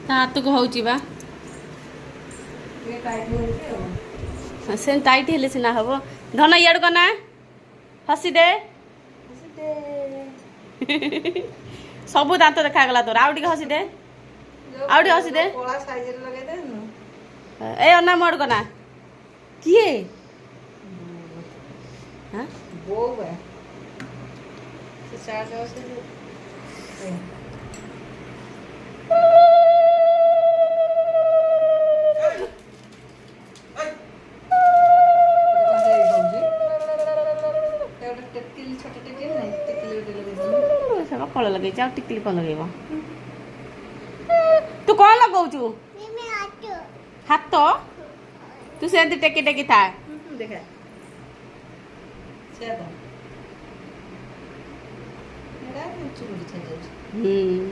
ତା ହାତକୁ ହେଉଛି ବା ଟିକେ ଟାଇଟ୍ ହଉଛି ଆଉ। ସେ ଟାଇଟ୍ ହେଲେ ସିନା ହବ। ଧନ ଇଆଡ଼ୁ କନା ହସି ଦେ। ସବୁ ଦାନ୍ତ ଦେଖାଗଲା ତୋର। ଆଉ ଟିକେ ହସି ଦେ। ଆଉ ଟିକେ ହସି ଦେ। କଳା ସାଇଜରେ ଲଗେଇଦେ। ଏ ଅନା ମୋଡ଼ କନା କିଏ ହାଁ ବୋଉ ବା ସେ ଚାର୍ଜ ବସେଇ ଟେକିଲି ଛୋଟ ଟେକିଲି ନାହିଁ ଟେକିଲି ଗୋଟେ ଲଗେଇଦେଲି। ସେ କଳ ଲଗେଇଛି ଆଉ ଟିକିଲି କଣ ଲଗେଇବ। ତୁ କଣ ଲଗଉଛୁ ହାତ? ତୁ ସେମିତି ଟେକି ଟେକି ଥା। ଦେଖା ସେଟା ଚୁଟି ଛାଡ଼ି ଯାଉଛି।